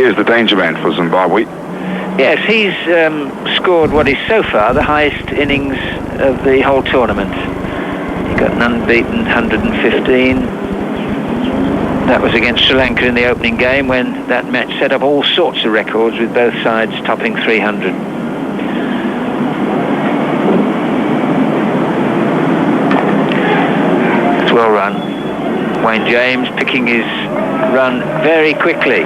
is the danger man for Zimbabwe. Yes, he's scored what is so far the highest innings of the whole tournament. He got an unbeaten 115. That was against Sri Lanka in the opening game, when that match set up all sorts of records with both sides topping 300. It's well run. Wayne James picking his run very quickly.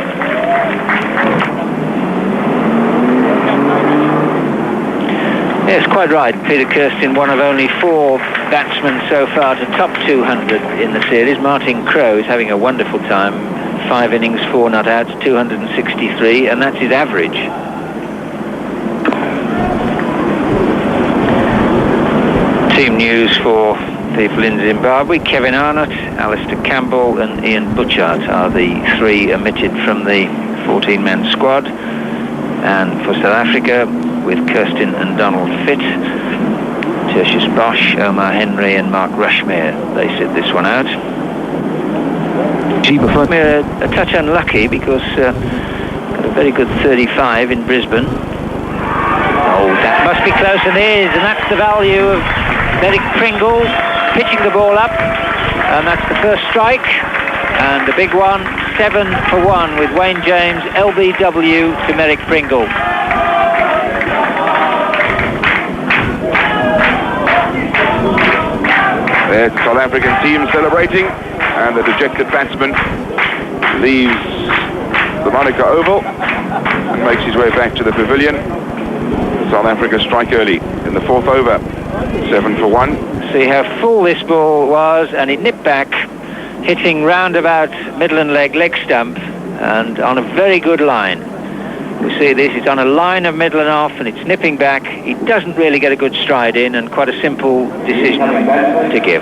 Yes, quite right. Peter Kirsten, one of only 4 batsmen so far to top 200 in the series. Martin Crowe is having a wonderful time. 5 innings, 4 not outs, 263, and that's his average. Team news for people in Zimbabwe. Kevin Arnott, Alistair Campbell and Ian Butchart are the 3 omitted from the 14-man squad. And for South Africa, with Kirsten and Donald fit, Tertius Bosch, Omar Henry and Mark Rushmere, they sit this one out. Rushmere a touch unlucky because got a very good 35 in Brisbane. Oh, that must be close, and is, and that's the value of Merrick Pringle pitching the ball up, and that's the first strike, and the big one, 7 for 1 with Wayne James, LBW to Merrick Pringle. There's the South African team celebrating, and the dejected batsman leaves the Manuka Oval and makes his way back to the pavilion. South Africa strike early in the 4th over, 7 for 1. See how full this ball was, and it nipped back, hitting round about middle and leg stump, and on a very good line. We see this, it's on a line of middle and off, and it's nipping back. He doesn't really get a good stride in, and quite a simple decision to give.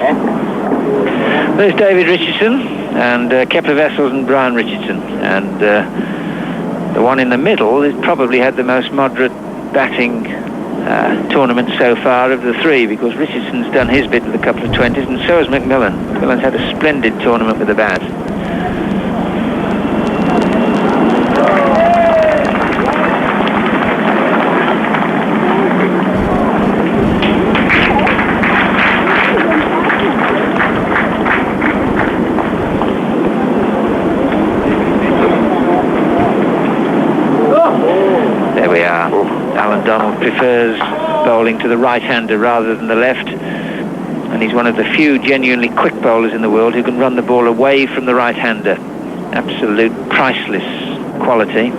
There's David Richardson, and Kepler Wessels and Brian Richardson. And the one in the middle has probably had the most moderate batting tournament so far of the 3, because Richardson's done his bit with a couple of 20s, and so has McMillan. McMillan's had a splendid tournament with the bat. Donald prefers bowling to the right-hander rather than the left, and he's one of the few genuinely quick bowlers in the world who can run the ball away from the right-hander. Absolute priceless quality.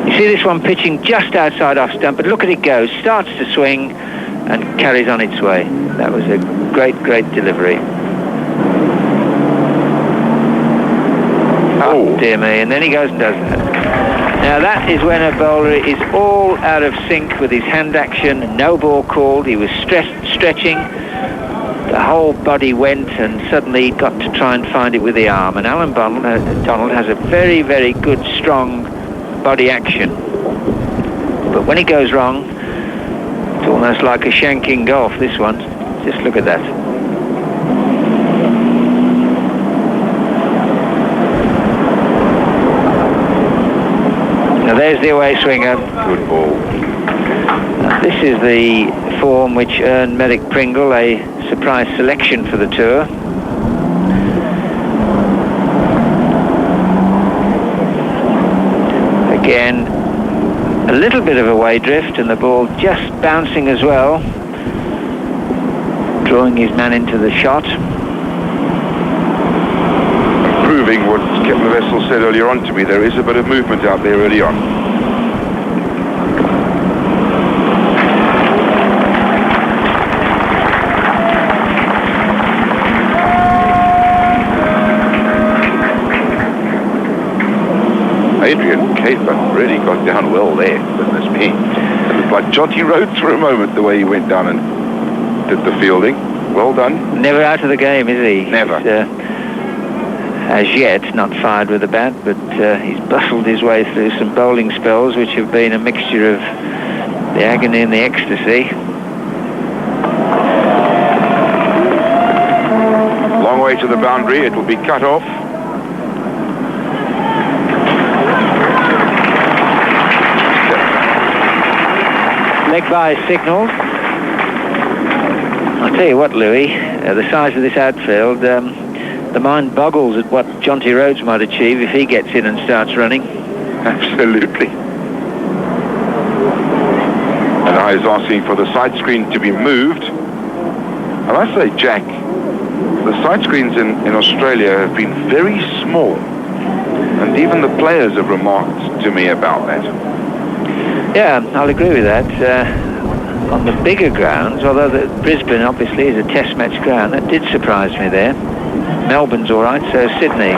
You see this one pitching just outside off stump, but look at it go, starts to swing and carries on its way. That was a great delivery. Oh dear me, and then he goes and does that. Now that is when a bowler is all out of sync with his hand action, no ball called, he was stretching, the whole body went, and suddenly he got to try and find it with the arm. And Alan Donald has a very good, strong body action. But when it goes wrong, it's almost like a shanking golf, this one. Just look at that. Now there's the away swinger. Good ball. This is the form which earned Merrick Pringle a surprise selection for the tour. Again, a little bit of away drift, and the ball just bouncing as well, drawing his man into the shot. Proving what Kepler Wessels said earlier on to me, there is a bit of movement out there early on. Adrian Caper really got down well there, goodness me. It looked like Jotty Rhodes for a moment, the way he went down and did the fielding. Well done. Never out of the game, is he? Never. As yet, not fired with the bat, but he's bustled his way through some bowling spells which have been a mixture of the agony and the ecstasy. Long way to the boundary, it will be cut off. leg bye signalled. I'll tell you what, Louis, the size of this outfield, the mind boggles at what Jonty Rhodes might achieve if he gets in and starts running. Absolutely. And I was asking for the side screen to be moved. I must say, Jack, the side screens in Australia have been very small. And even the players have remarked to me about that. Yeah, I'll agree with that. On the bigger grounds, although Brisbane obviously is a test match ground, that did surprise me there. Melbourne's all right, so Sydney.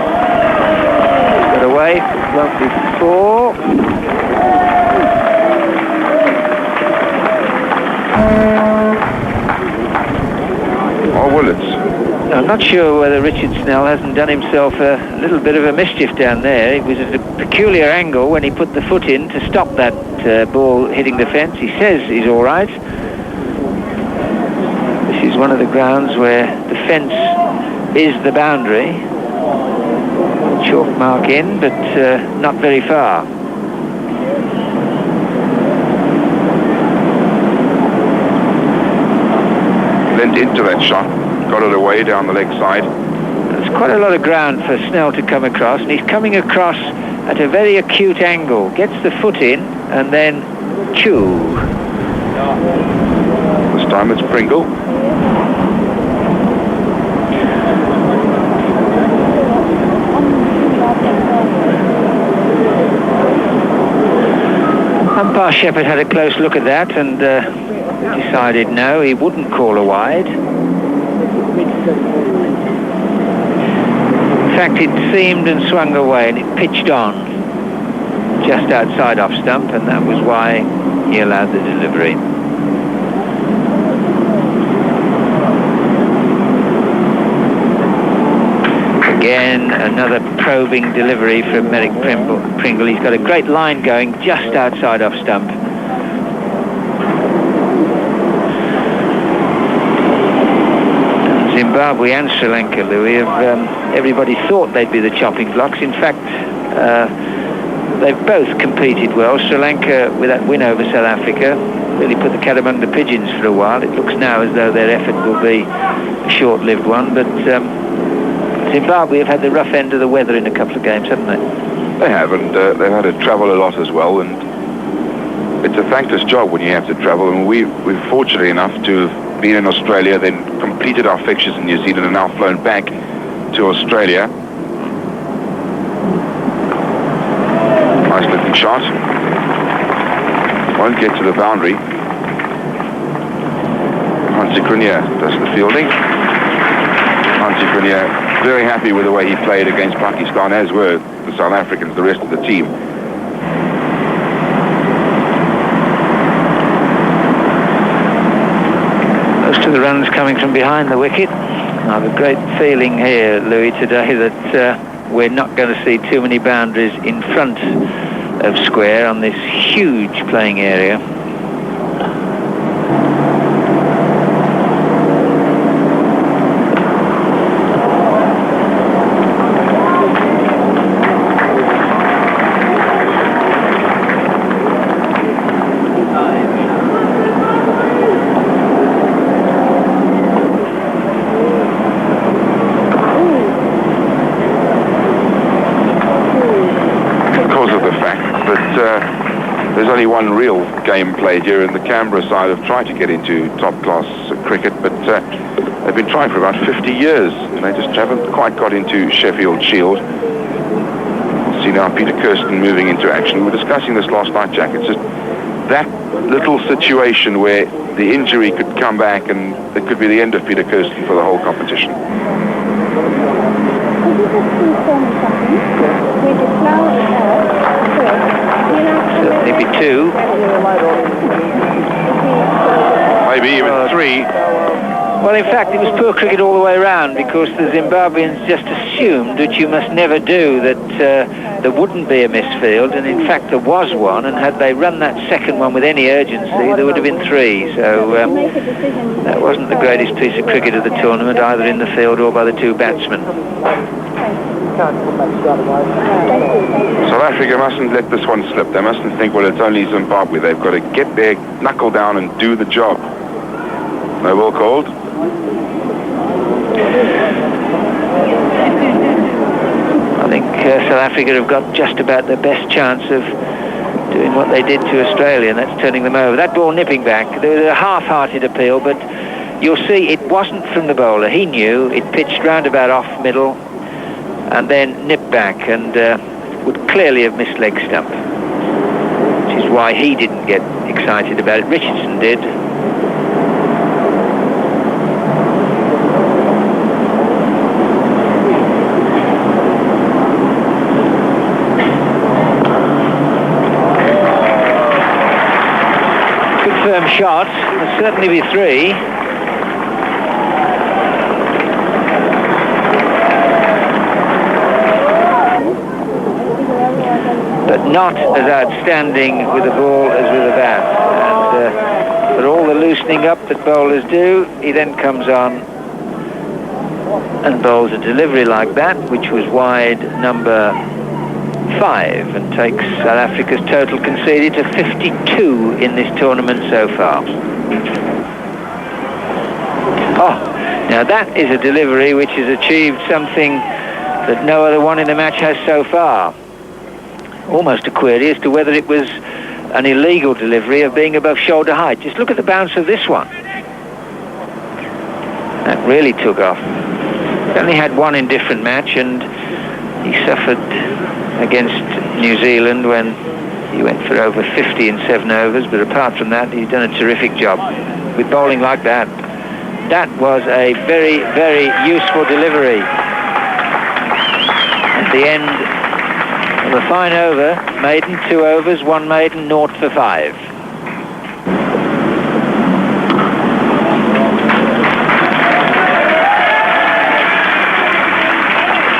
Got away, won't be 4. Or Willets. I'm not sure whether Richard Snell hasn't done himself a little bit of a mischief down there. It was at a peculiar angle when he put the foot in to stop that ball hitting the fence. He says he's all right. This is one of the grounds where the fence is the boundary. Chalk mark in, but not very far. Went into that shot, got it away down the leg side. There's quite a lot of ground for Snell to come across, and he's coming across at a very acute angle. Gets the foot in, and then chew. This time it's Pringle. Umpire Shepherd had a close look at that and decided no, he wouldn't call a wide. In fact, it seamed and swung away and it pitched on just outside off stump, and that was why he allowed the delivery. Again, another probing delivery from Merrick Pringle. He's got a great line going just outside off stump. And Zimbabwe and Sri Lanka, Louis, everybody thought they'd be the chopping blocks. In fact, they've both competed well. Sri Lanka, with that win over South Africa, really put the cat among the pigeons for a while. It looks now as though their effort will be a short-lived one, but Zimbabwe have had the rough end of the weather in a couple of games, haven't they? They have, and they've had to travel a lot as well, and it's a thankless job when you have to travel. And we're fortunate enough to have been in Australia, then completed our fixtures in New Zealand, and now flown back to Australia. Nice looking shot. Won't get to the boundary. Hansi Cronje does the fielding. Hansi Cronje very happy with the way he played against Pakistan, as were the South Africans, the rest of the team. Most of the runs coming from behind the wicket. I have a great feeling here, Louis, today that we're not going to see too many boundaries in front of square on this huge playing area. One real game played here, and the Canberra side have tried to get into top-class cricket, but they've been trying for about 50 years, and they just haven't quite got into Sheffield Shield. See now Peter Kirsten moving into action. We were discussing this last night, Jack. It's just that little situation where the injury could come back, and it could be the end of Peter Kirsten for the whole competition. Certainly be 2. Maybe even 3. Well, in fact, it was poor cricket all the way around, because the Zimbabweans just assumed, which you must never do, that there wouldn't be a misfield, and in fact there was one, and had they run that second one with any urgency, there would have been 3. So that wasn't the greatest piece of cricket of the tournament, either in the field or by the 2 batsmen. South Africa mustn't let this one slip. They mustn't think, well, it's only Zimbabwe. They've got to get their knuckle down and do the job. No ball called. I think South Africa have got just about the best chance of doing what they did to Australia, and that's turning them over. That ball nipping back. There was a half-hearted appeal, but you'll see it wasn't from the bowler. He knew it pitched round about off middle and then nipped back, and would clearly have missed leg stump, which is why he didn't get excited about it. Richardson did. Firm shot, will certainly be 3. But not as outstanding with the ball as with the bat. And for all the loosening up that bowlers do, he then comes on and bowls a delivery like that, which was wide number 5, and takes South Africa's total conceded to 52 in this tournament so far. Oh, now that is a delivery which has achieved something that no other one in the match has so far. Almost a query as to whether it was an illegal delivery of being above shoulder height. Just look at the bounce of this one. That really took off. He only had one indifferent match, and he suffered against New Zealand when he went for over 50 in 7 overs, but apart from that, he's done a terrific job with bowling like that. That was a very, very useful delivery. At the end of a fine over, maiden, 2 overs, 1 maiden, 0 for 5.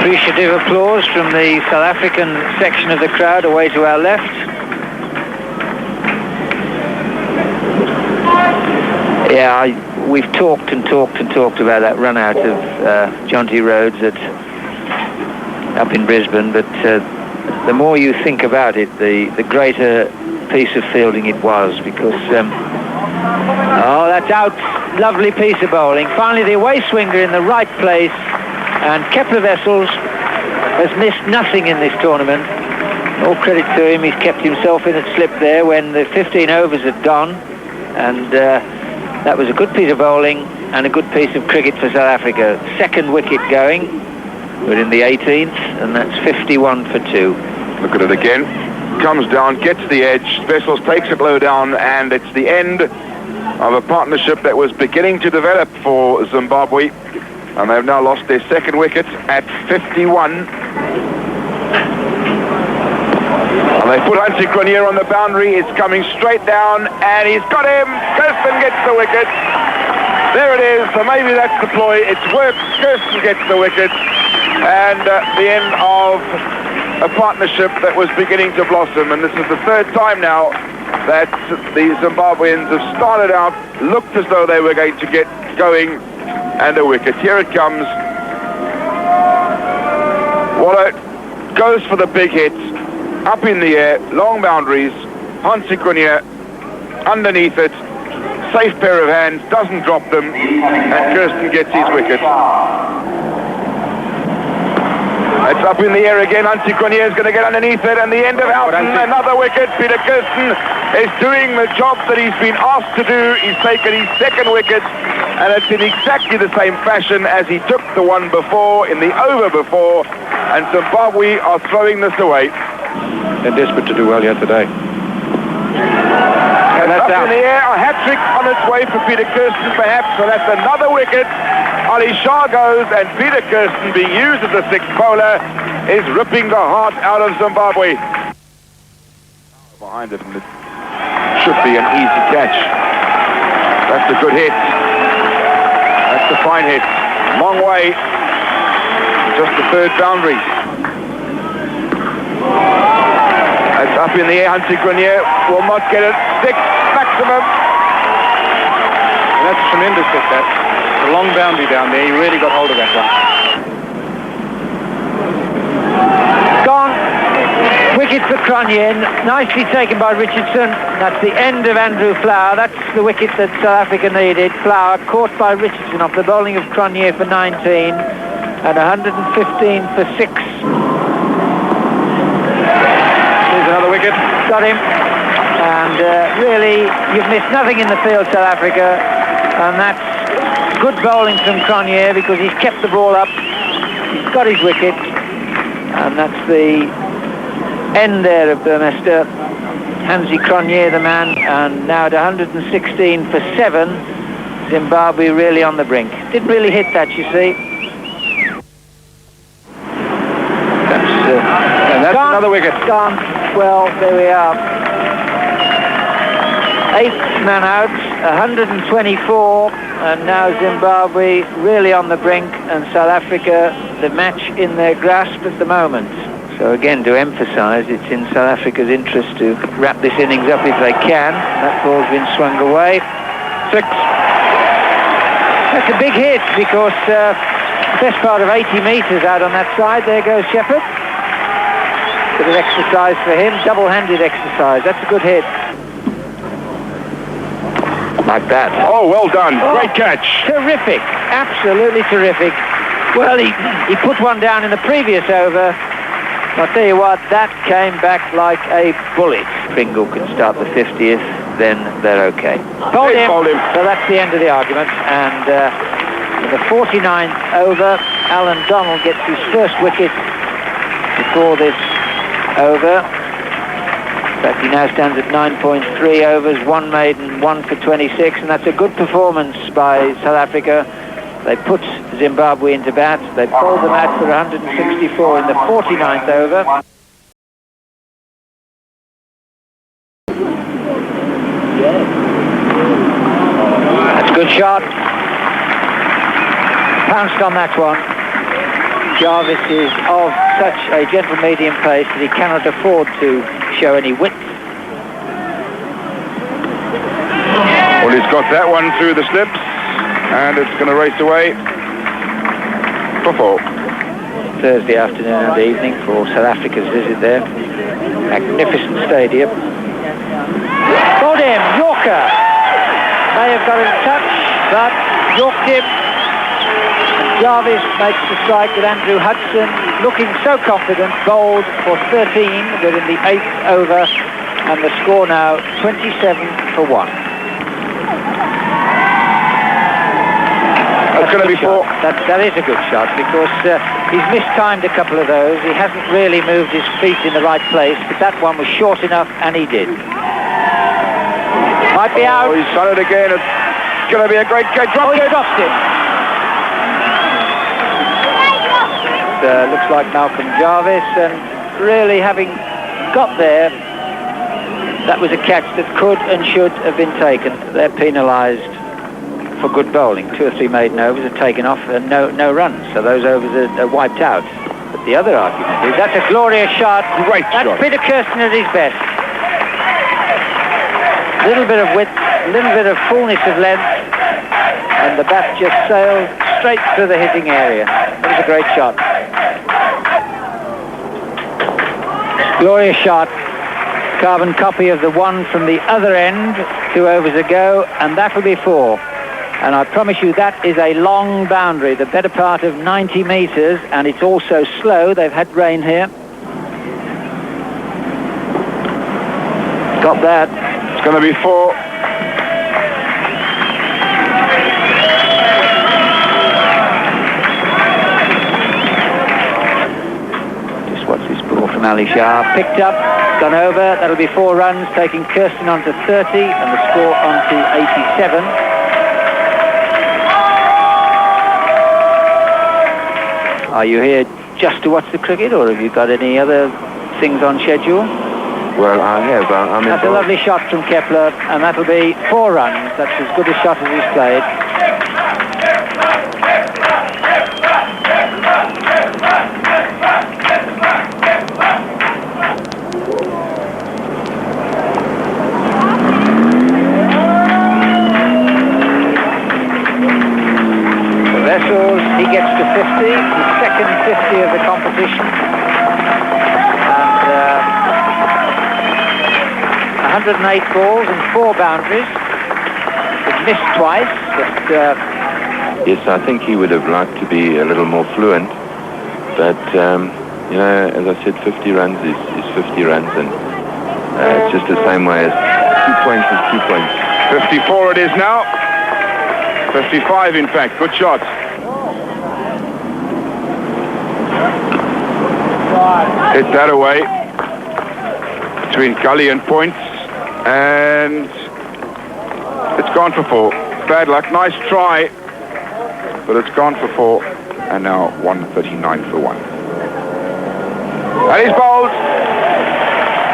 Appreciative applause from the South African section of the crowd away to our left. Yeah, we've talked and talked and talked about that run out of John T. Rhodes up in Brisbane, but the more you think about it, the greater piece of fielding it was, because oh, that's out. Lovely piece of bowling. Finally, the away swinger in the right place. And Kepler Wessels has missed nothing in this tournament. All credit to him. He's kept himself in a slip there when the 15 overs had gone. And that was a good piece of bowling and a good piece of cricket for South Africa. 2nd wicket going. We're in the 18th, and that's 51 for 2. Look at it again. Comes down, gets the edge. Wessels takes it low down, and it's the end of a partnership that was beginning to develop for Zimbabwe. And they've now lost their 2nd wicket at 51. And they put Hansi Cronje on the boundary. It's coming straight down, and he's got him. Kirsten gets the wicket. There it is. So maybe that's the ploy. It's worked. Kirsten gets the wicket. And the end of a partnership that was beginning to blossom. And this is the 3rd time now that the Zimbabweans have started out, looked as though they were going to get going, and a wicket. Here it comes. Waller goes for the big hit. Up in the air, long boundaries. Hansi Cronje underneath it. Safe pair of hands, doesn't drop them, and Kirsten gets his wicket. It's up in the air again. Hansi Cronje is going to get underneath it, and the end of Houghton, another wicket. Peter Kirsten is doing the job that he's been asked to do. He's taken his 2nd wicket, and it's in exactly the same fashion as he took the one before, in the over before, and Zimbabwe are throwing this away. They're desperate to do well here today. And that's up in the air, a hat-trick on its way for Peter Kirsten perhaps, so that's another wicket. Ali Shah goes, and Peter Kirsten, being used as a 6th bowler, is ripping the heart out of Zimbabwe. Behind it, and it should be an easy catch. That's a good hit. That's a fine hit. Long way. Just the 3rd boundary. It's up in the air. Hansi Cronje will not get it. 6 maximum. And that's a tremendous hit, that. A long boundary down there. He really got hold of that one. Gone. Wicket for Cronje, nicely taken by Richardson. That's the end of Andrew Flower. That's the wicket that South Africa needed. Flower caught by Richardson off the bowling of Cronje for 19 and 115 for 6. Here's another wicket. Got him. And really, you've missed nothing in the field, South Africa. And that's good bowling from Cronje because he's kept the ball up. He's got his wicket. And that's the end there of Burmester. Hansie Cronje, the man, and now at 116 for 7. Zimbabwe really on the brink. Didn't really hit that, you see. And that's gone, another wicket. Gone. Well, there we are. 8th man out, 124, and now Zimbabwe really on the brink, and South Africa, the match in their grasp at the moment. So again, to emphasise, it's in South Africa's interest to wrap this innings up if they can. That ball's been swung away. 6. That's a big hit because the best part of 80 metres out on that side. There goes Shepherd. Bit of exercise for him, double-handed exercise. That's a good hit. Like that. Oh, well done. Great catch. Terrific. Absolutely terrific. Well, he put one down in the previous over. I'll tell you what, that came back like a bullet. Pringle can start the 50th, then they're okay. Bowled him. So that's the end of the argument. And in the 49th over, Alan Donald gets his first wicket before this over. In fact, he now stands at 9.3 overs, 1 maiden, 1 for 26, and that's a good performance by South Africa. They put Zimbabwe into bat. They bowled them out for 164 in the 49th over. That's a good shot. Pounced on that one. Jarvis is of such a gentle medium pace that he cannot afford to show any width. Well, he's got that one through the slips, and it's going to race away for 4. Thursday afternoon and evening for South Africa's visit there. Magnificent stadium. Bowled him, Yorker. May have got in touch, but yorked him. Jarvis makes the strike with Andrew Hudson, looking so confident, bowled for 13 within the 8th over, and the score now 27 for 1. That's going to be 4. That is a good shot because he's mistimed a couple of those. He hasn't really moved his feet in the right place, but that one was short enough, and he did. Might be out. Oh, he's done it again. It's going to be a great catch. Oh, he dropped it. Looks like Malcolm Jarvis, and really having got there, that was a catch that could and should have been taken. They're penalised for good bowling. 2 or 3 maiden overs are taken off and no runs, so those overs are wiped out. But the other argument is that's a glorious shot. Great shot. That's Peter Kirsten at his best. A little bit of width, a little bit of fullness of length, and the bat just sailed straight through the hitting area. That was a great shot. Glorious shot. Carbon copy of the one from the other end 2 overs ago, and that'll be 4. And I promise you that is a long boundary, the better part of 90 metres, and it's also slow. They've had rain here. Got that. It's going to be 4. Just watch this ball from Ali Shah. Picked up, gone over. That'll be 4 runs, taking Kirsten on to 30 and the score on to 87. Are you here just to watch the cricket, or have you got any other things on schedule? Well, I have. I'm That's a lovely shot from Kepler, and that'll be 4 runs. That's as good a shot as he's played. Wessels, he gets to 50, his second 50 of the competition. 108 balls and 4 boundaries. He's missed twice, but... Yes, I think he would have liked to be a little more fluent, but, you know, as I said, 50 runs is 50 runs, and it's just the same way as 2 points is 2 points. 54 it is now. 55, in fact. Good shot. Hit that away between Gully and Points, and it's gone for 4. Bad luck. Nice try, but it's gone for 4, and now 139 for 1. And he's bowled.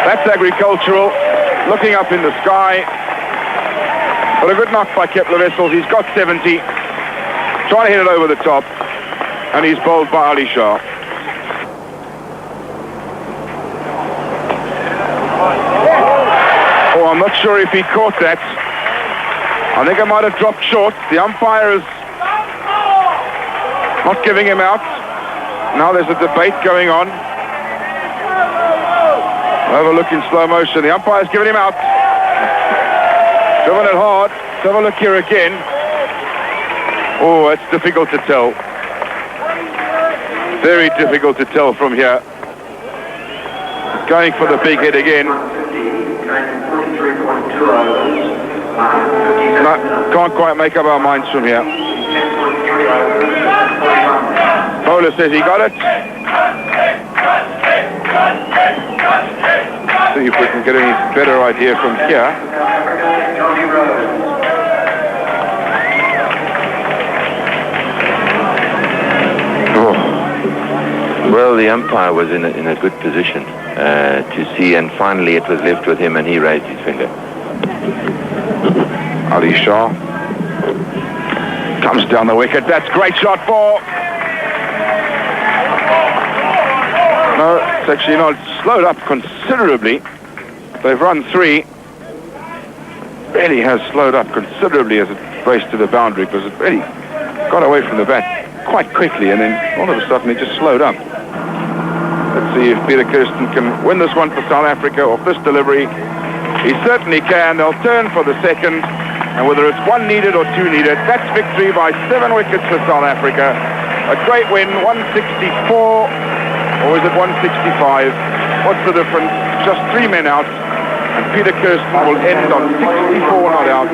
That's agricultural, looking up in the sky. But a good knock by Kepler Wessels. He's got 70, trying to hit it over the top, and he's bowled by Ali Shah. Oh, I'm not sure if he caught that. I think it might have dropped short. The umpire is not giving him out. Now there's a debate going on. Have a look in slow motion. The umpire's giving him out. Driven it hard. Let's have a look here again. Oh, it's difficult to tell. Very difficult to tell from here. Going for the big hit again. No, can't quite make up our minds from here. Bowler says he got it. See if we can get any better idea from here. Oh. Well, the umpire was in a good position to see, and finally it was left with him, and he raised his finger. Ali Shah comes down the wicket. That's great shot for... No, it's actually not. Slowed up considerably. They've run 3. Really has slowed up considerably as it raced to the boundary, because it really got away from the bat quite quickly, and then all of a sudden it just slowed up. Let's see if Peter Kirsten can win this one for South Africa off this delivery. He certainly can. They'll turn for the second, and whether it's 1 needed or 2 needed, that's victory by 7 wickets for South Africa. A great win, 164, or is it 165? What's the difference? Just 3 men out, and Peter Kirsten will end on 64 not out.